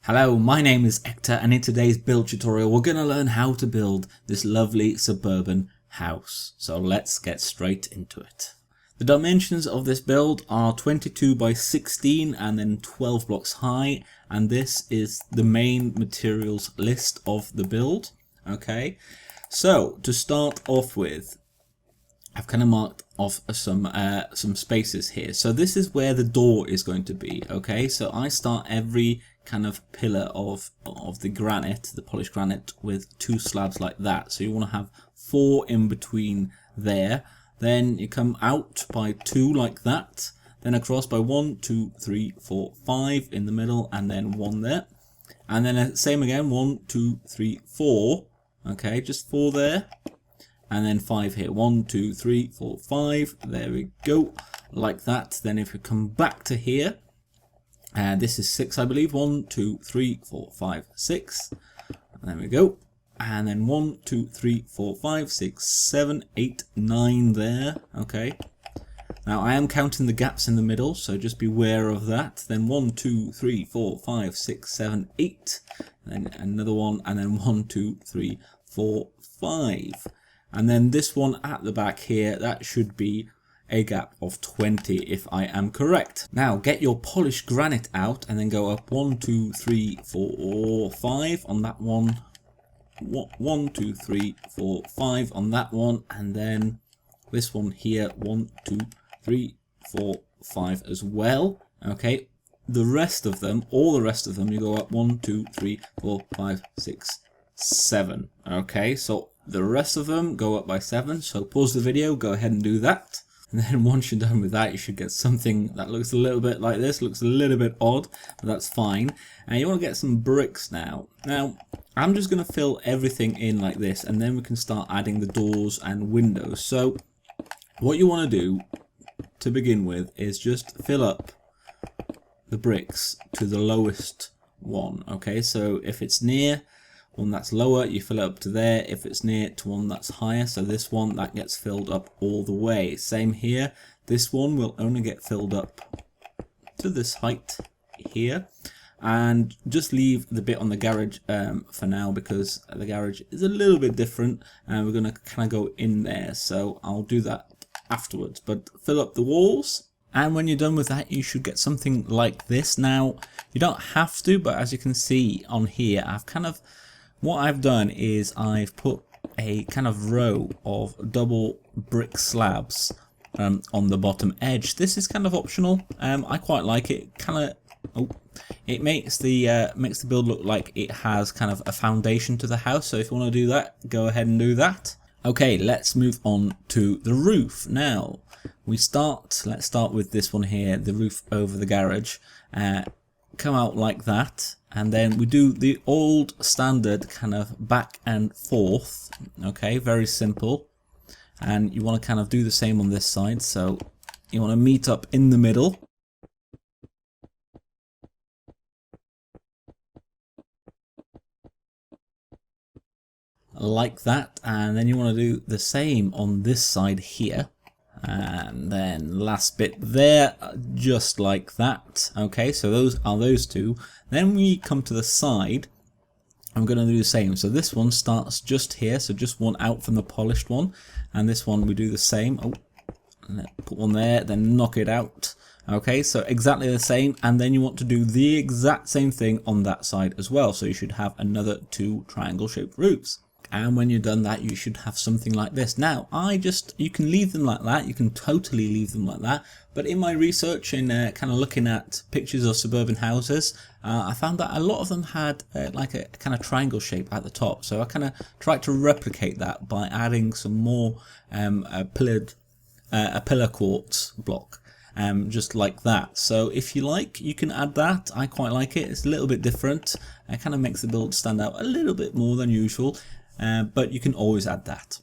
Hello, my name is Ector, and in today's build tutorial we're going to learn how to build this lovely suburban house. So let's get straight into it. The dimensions of this build are 22 by 16 and then 12 blocks high, and this is the main materials list of the build. Okay, so to start off with, I've kind of marked off some spaces here. So this is where the door is going to be. Okay, so I start every kind of pillar of the granite, the polished granite, with two slabs like that. So you want to have 4 in between there. Then you come out by 2 like that. Then across by 1, 2, 3, 4, 5 in the middle, and then 1 there. And then same again, 1, 2, 3, 4. Okay, just 4 there. And then 5 here. 1, 2, 3, 4, 5. There we go. Like that. Then if we come back to here, this is 6, I believe. 1, 2, 3, 4, 5, 6. And there we go. And then 1, 2, 3, 4, 5, 6, 7, 8, 9 there. Okay. Now I am counting the gaps in the middle, so just beware of that. Then 1, 2, 3, 4, 5, 6, 7, 8. And then another one. And then 1, 2, 3, 4, 5. And then this one at the back here, that should be a gap of 20 if I am correct. Now get your polished granite out and then go up 1, 2, 3, 4, 5 on that one. 1, 2, 3, 4, 5 on that one, and then this one here 1, 2, 3, 4, 5 as well. Okay, the rest of them, all the rest of them, you go up 1, 2, 3, 4, 5, 6, 7. Okay, so the rest of them go up by 7. So pause the video, go ahead and do that. And then once you're done with that, you should get something that looks a little bit like this. Looks a little bit odd, but that's fine. And you want to get some bricks now. Now, I'm just going to fill everything in like this, and then we can start adding the doors and windows. So what you want to do to begin with is just fill up the bricks to the lowest one. Okay, so if it's near one that's lower, you fill it up to there. If it's near to one that's higher, so this one, that gets filled up all the way. Same here, this one will only get filled up to this height here, and just leave the bit on the garage for now, because the garage is a little bit different and we're going to kind of go in there, so I'll do that afterwards. But fill up the walls, and when you're done with that, you should get something like this. Now you don't have to, but as you can see on here, what I've done is I've put a kind of row of double brick slabs on the bottom edge. This is kind of optional. I quite like it. It makes the build look like it has kind of a foundation to the house. So if you want to do that, go ahead and do that. Okay, let's move on to the roof. Now let's start with this one here, the roof over the garage. Come out like that, and then we do the old standard kind of back and forth. Okay, very simple. And you want to kind of do the same on this side, so you want to meet up in the middle. Like that, and then you want to do the same on this side here. And then last bit there, just like that. Okay, so those are those two. Then we come to the side, I'm going to do the same. So this one starts just here, so just one out from the polished one, and this one we do the same. Put one there, then knock it out. Okay, so exactly the same, and then you want to do the exact same thing on that side as well. So you should have another 2 triangle shaped roofs. And when you're done that, you should have something like this. Now, you can leave them like that. You can totally leave them like that. But in my research and kind of looking at pictures of suburban houses, I found that a lot of them had like a kind of triangle shape at the top. So I kind of tried to replicate that by adding some more a pillar quartz block. Just like that. So if you like, you can add that. I quite like it. It's a little bit different. It kind of makes the build stand out a little bit more than usual. But you can always add that.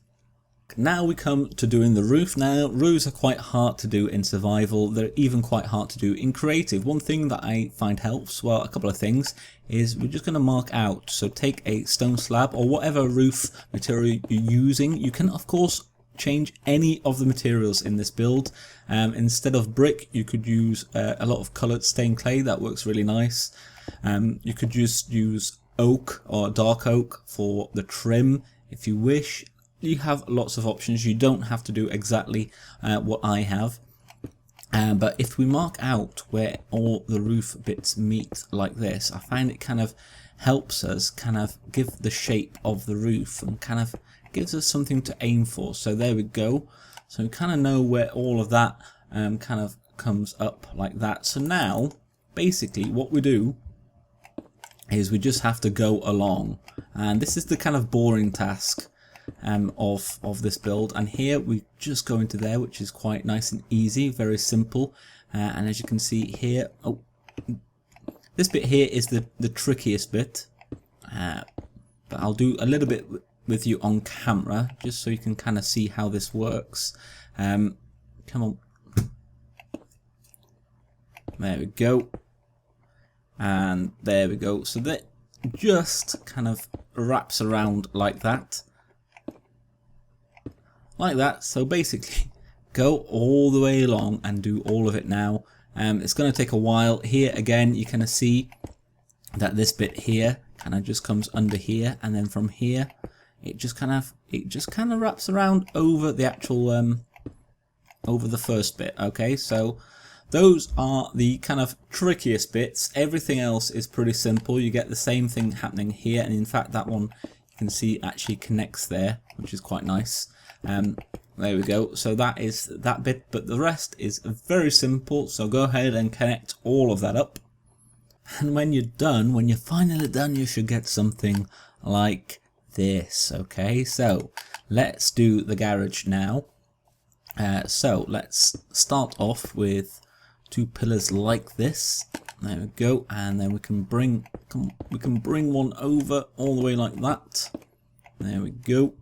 Now we come to doing the roof. Now, roofs are quite hard to do in survival. They're even quite hard to do in creative. One thing that I find helps, well, a couple of things, is we're just going to mark out. So take a stone slab or whatever roof material you're using. You can, of course, change any of the materials in this build. Instead of brick, you could use a lot of coloured stained clay. That works really nice. You could just use oak or dark oak for the trim if you wish. You have lots of options. You don't have to do exactly what I have. But if we mark out where all the roof bits meet like this, I find it kind of helps us kind of give the shape of the roof and kind of gives us something to aim for. So there we go. So we kind of know where all of that kind of comes up like that. So now basically what we do is we just have to go along, and this is the kind of boring task of this build. And here we just go into there, which is quite nice and easy, very simple. And as you can see here, oh, this bit here is the trickiest bit, but I'll do a little bit with you on camera just so you can kind of see how this works. Come on, there we go, and there we go. So that just kind of wraps around like that. Like that. So basically go all the way along and do all of it now. It's going to take a while. Here again you kind of see that this bit here kind of just comes under here, and then from here it just kind of wraps around over the actual over the first bit. Okay, so those are the kind of trickiest bits. Everything else is pretty simple. You get the same thing happening here, and in fact that one you can see actually connects there, which is quite nice. There we go. So that is that bit, but the rest is very simple. So go ahead and connect all of that up, and when you're done, when you're finally done, you should get something like this. Okay, so let's do the garage now. So let's start off with 2 pillars like this. There we go, and then we can bring one over all the way like that. There we go.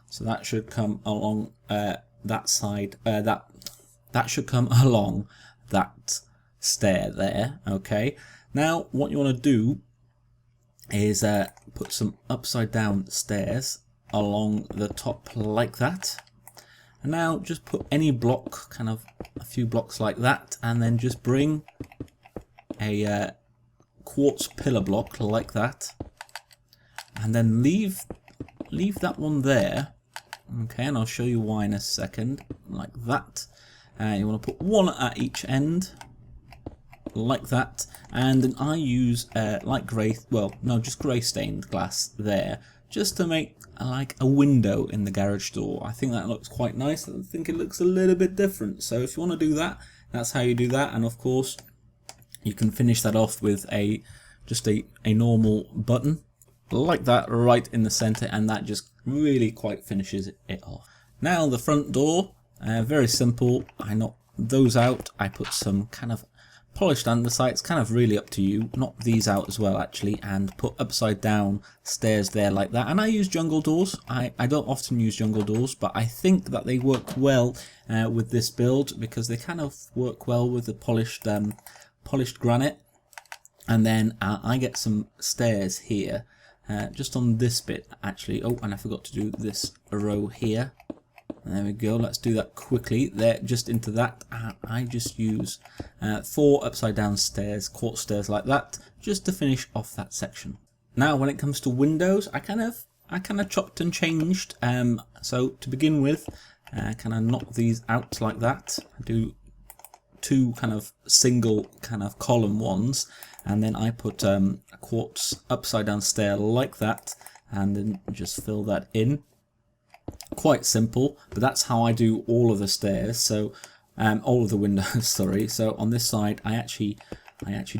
So that should come along that side. That should come along that stair there. Okay. Now what you want to do is put some upside down stairs along the top like that. And now just put any block, kind of a few blocks like that, and then just bring a quartz pillar block like that, and then leave that one there. Okay, and I'll show you why in a second, like that. You want to put one at each end, like that, and then I use light grey, well, no, just grey stained glass there, just to make like a window in the garage door. I think that looks quite nice. I think it looks a little bit different. So if you want to do that, that's how you do that. And of course, you can finish that off with just a normal button like that right in the center, and that just really quite finishes it off. Now the front door, very simple. I knock those out. I put some kind of polished andesite. It's kind of really up to you. Knock these out as well actually, and put upside down stairs there like that. And I use jungle doors. I don't often use jungle doors, but I think that they work well with this build, because they kind of work well with the polished granite. And then I get some stairs here, just on this bit actually. Oh, and I forgot to do this row here. There we go. Let's do that quickly. There, just into that. I just use 4 upside down stairs, quartz stairs like that, just to finish off that section. Now, when it comes to windows, I kind of chopped and changed. So to begin with, kind of knock these out like that. I do 2 kind of single kind of column ones, and then I put a quartz upside down stair like that, and then just fill that in. Quite simple, but that's how I do all of the stairs. So all of the windows, sorry. So on this side, I actually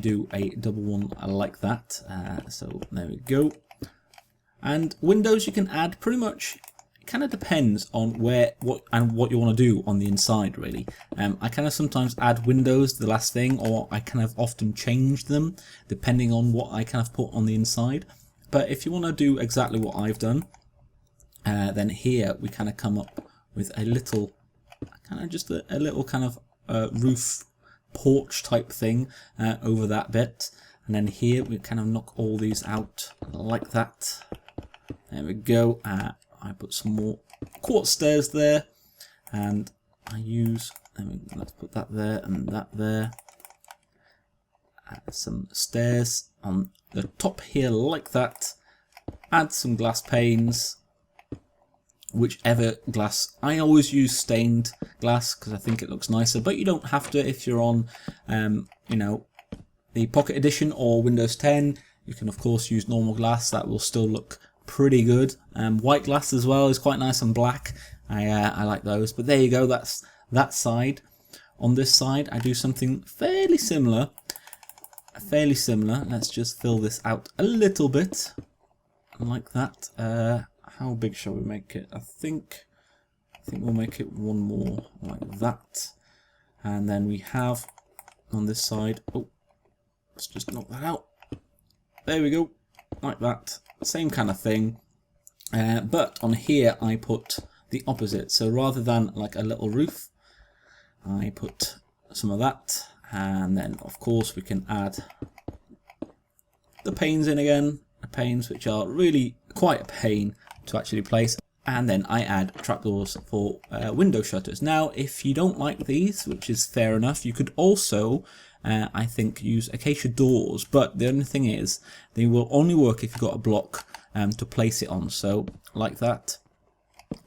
do a double one like that. So there we go. And windows you can add pretty much. It kind of depends on what you want to do on the inside, really. I kind of sometimes add windows the last thing, or I kind of often change them depending on what I kind of put on the inside. But if you want to do exactly what I've done, then here we kind of come up with a little, kind of just a little kind of roof porch type thing over that bit. And then here we kind of knock all these out like that. There we go. I put some more quartz stairs there, and I use, let's put that there and that there. some stairs on the top here like that. Add some glass panes, whichever glass. I always use stained glass because I think it looks nicer, but you don't have to if you're on you know, the Pocket Edition or Windows 10. You can of course use normal glass, that will still look pretty good. White glass as well is quite nice, and black. I like those. But there you go, that's that side. On this side I do something fairly similar. Let's just fill this out a little bit like that. How big shall we make it? I think we'll make it one more like that. And then we have on this side, oh, let's just knock that out. There we go, like that. Same kind of thing. But on here I put the opposite. So rather than like a little roof, I put some of that. And then of course we can add the panes in again. The panes, which are really quite a pain to actually place. And then I add trapdoors for window shutters. Now, if you don't like these, which is fair enough, you could also, I think, use acacia doors. But the only thing is, they will only work if you've got a block to place it on. So, like that,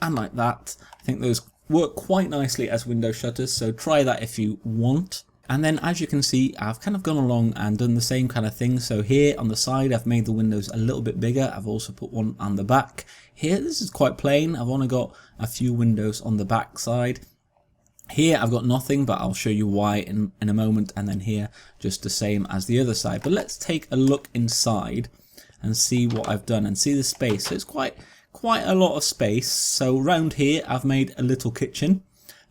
and like that. I think those work quite nicely as window shutters. So try that if you want. And then as you can see, I've kind of gone along and done the same kind of thing. So here on the side, I've made the windows a little bit bigger. I've also put one on the back. Here, this is quite plain. I've only got a few windows on the back side. Here, I've got nothing, but I'll show you why in a moment. And then here, just the same as the other side. But let's take a look inside and see what I've done and see the space. So it's quite a lot of space. So around here, I've made a little kitchen,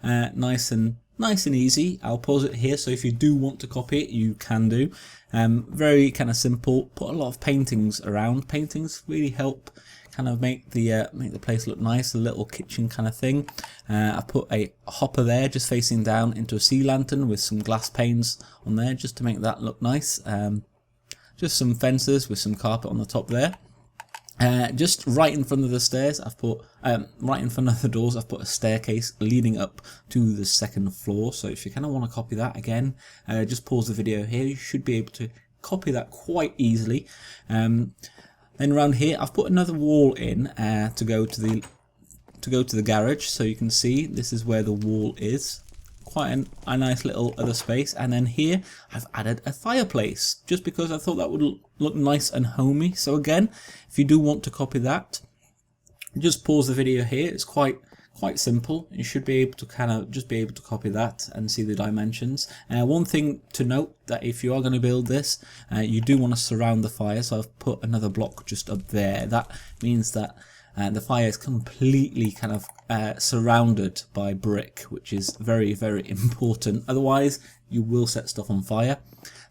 nice and easy. I'll pause it here, so if you do want to copy it, you can do. Very kind of simple. Put a lot of paintings around. Paintings really help kind of make the place look nice. A little kitchen kind of thing. I put a hopper there, just facing down into a sea lantern with some glass panes on there, just to make that look nice. Just some fences with some carpet on the top there. Just right in front of the stairs, I've put, right in front of the doors, I've put a staircase leading up to the second floor. So if you kind of want to copy that again, just pause the video here. You should be able to copy that quite easily. Then around here, I've put another wall in to go to the garage. So you can see this is where the wall is. Quite a nice little other space. And then here I've added a fireplace just because I thought that would look nice and homey. So again, if you do want to copy that, just pause the video here. It's quite simple. You should be able to kind of just be able to copy that and see the dimensions. One thing to note, that if you are going to build this, you do want to surround the fire. So I've put another block just up there. That means that the fire is completely kind of surrounded by brick, which is very, very important. Otherwise, you will set stuff on fire.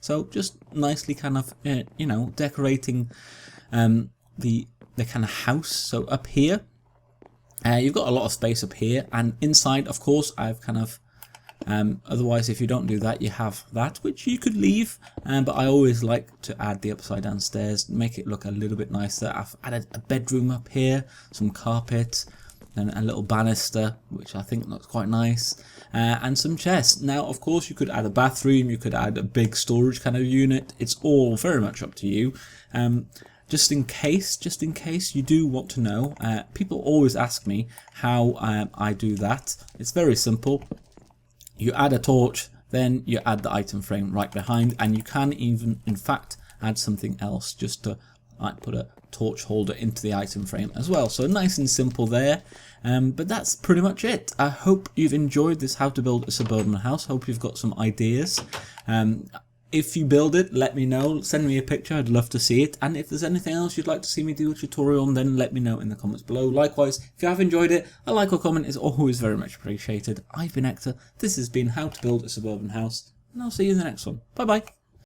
So just nicely kind of, you know, decorating the kind of house. So up here, you've got a lot of space up here, and inside, of course, I've kind of otherwise, if you don't do that, you have that, which you could leave, but I always like to add the upside down stairs, make it look a little bit nicer. I've added a bedroom up here, some carpet, and a little banister, which I think looks quite nice, and some chests. Now, of course, you could add a bathroom, you could add a big storage kind of unit. It's all very much up to you. Just in case you do want to know, people always ask me how I do that. It's very simple. You add a torch, then you add the item frame right behind, and you can even, in fact, add something else just to like put a torch holder into the item frame as well. So nice and simple there. But that's pretty much it. I hope you've enjoyed this how to build a suburban house. Hope you've got some ideas. If you build it, let me know. Send me a picture. I'd love to see it. And if there's anything else you'd like to see me do a tutorial on, then let me know in the comments below. Likewise, if you have enjoyed it, a like or comment is always very much appreciated. I've been Ector. This has been how to build a suburban house, and I'll see you in the next one. Bye bye.